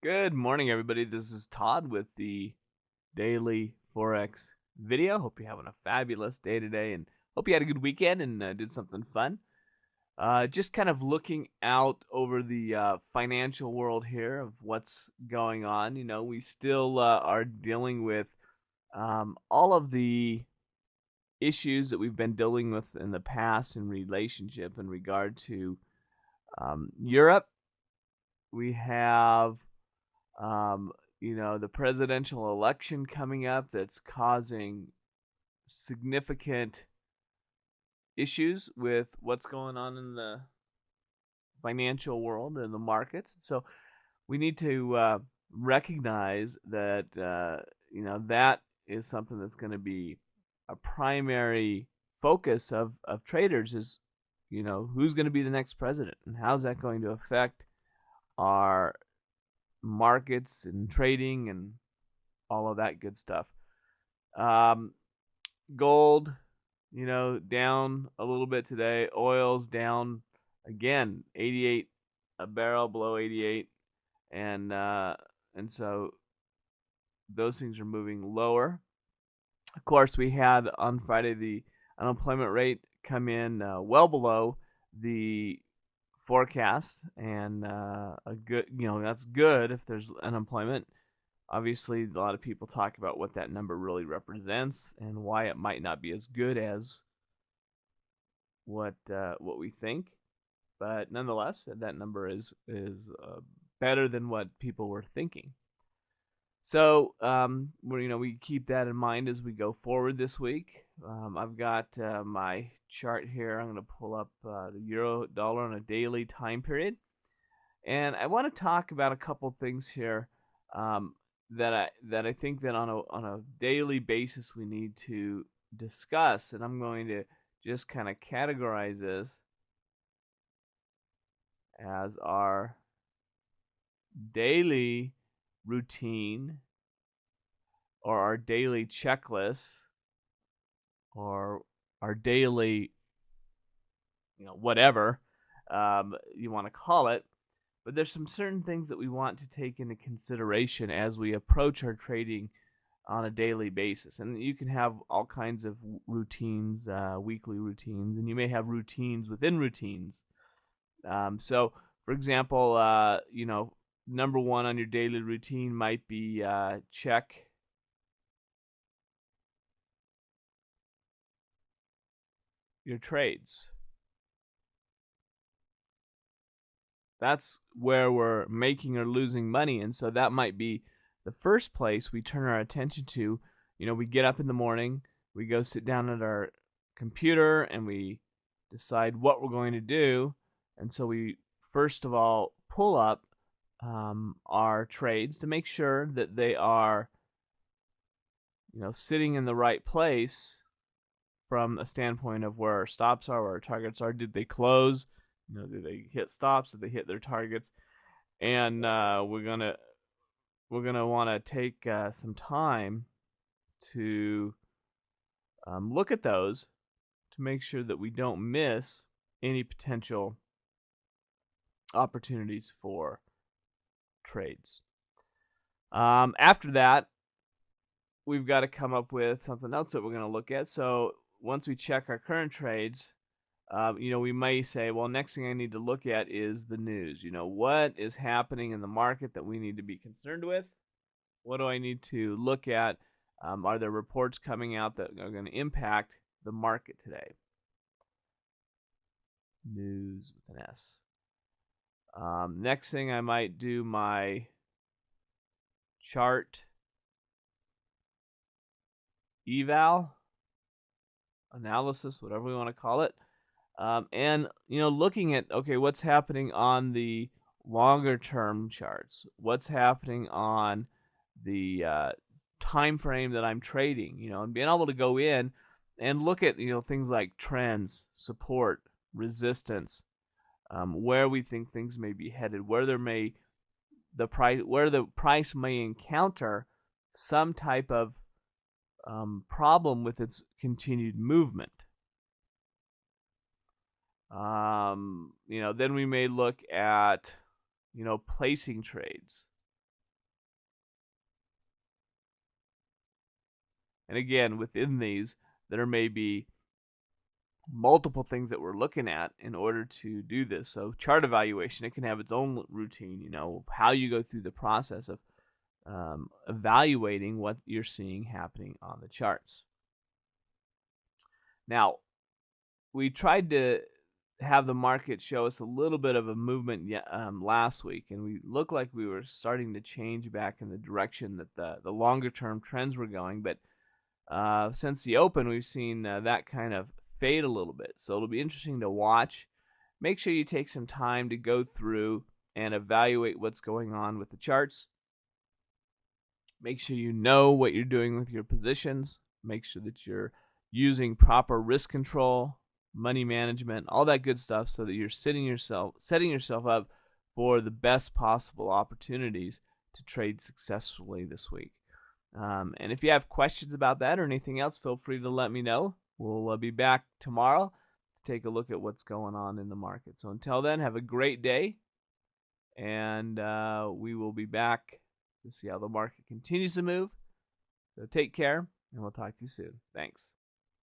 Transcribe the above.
Good morning, everybody. This is Todd with the daily Forex video. Hope you're having a fabulous day today and hope you had a good weekend and did something fun. Just kind of looking out over the financial world here of what's going on. We still are dealing with all of the issues that we've been dealing with in the past in relationship in regard to Europe. We have the presidential election coming up that's causing significant issues with what's going on in the financial world and the markets. So we need to recognize that that is something that's going to be a primary focus of traders is who's going to be the next president and how's that going to affect our markets and trading and all of that good stuff. Gold, down a little bit today. Oil's down again, 88 a barrel, below 88, and so those things are moving lower. Of course, we had on Friday the unemployment rate come in well below the forecast, and a good, that's good if there's unemployment. Obviously, a lot of people talk about what that number really represents and why it might not be as good as what we think, but nonetheless, that number is better than what people were thinking. So we keep that in mind as we go forward this week. I've got my chart here. I'm going to pull up the euro dollar on a daily time period, and I want to talk about a couple things here that I think that on a daily basis we need to discuss, and I'm going to just kind of categorize this as our daily routine or our daily checklist or our daily whatever you want to call it. But there's some certain things that we want to take into consideration as we approach our trading on a daily basis. And you can have all kinds of routines, weekly routines, and you may have routines within routines. So for example, number one on your daily routine might be check your trades. That's where we're making or losing money, and so that might be the first place we turn our attention to. We get up in the morning, we go sit down at our computer, and we decide what we're going to do, and so we first of all pull up our trades to make sure that they are sitting in the right place from a standpoint of where our stops are, where our targets are. Did they close? Did they hit stops? Did they hit their targets? And we're gonna want to take some time to look at those to make sure that we don't miss any potential opportunities for trades. After that, we've got to come up with something else that we're going to look at. So once we check our current trades, we may say, well, next thing I need to look at is the news. What is happening in the market that we need to be concerned with? What do I need to look at? Are there reports coming out that are going to impact the market today? News with an S. Next thing I might do my chart eval, analysis, whatever we want to call it. And looking at, okay, what's happening on the longer term charts, what's happening on the time frame that I'm trading, and being able to go in and look at things like trends, support, resistance, where we think things may be headed, where the price may encounter some type of problem with its continued movement. Then we may look at, placing trades. And again, within these, there may be multiple things that we're looking at in order to do this. So chart evaluation, it can have its own routine, how you go through the process of evaluating what you're seeing happening on the charts. Now, we tried to have the market show us a little bit of a movement last week, and we looked like we were starting to change back in the direction that the longer term trends were going. But since the open, we've seen that kind of fade a little bit. So it'll be interesting to watch. Make sure you take some time to go through and evaluate what's going on with the charts. Make sure you know what you're doing with your positions. Make sure that you're using proper risk control, money management, all that good stuff, so that you're setting yourself up for the best possible opportunities to trade successfully this week. And if you have questions about that or anything else, feel free to let me know. We'll be back tomorrow to take a look at what's going on in the market. So until then, have a great day, and we will be back to see how the market continues to move. So take care, and we'll talk to you soon. Thanks.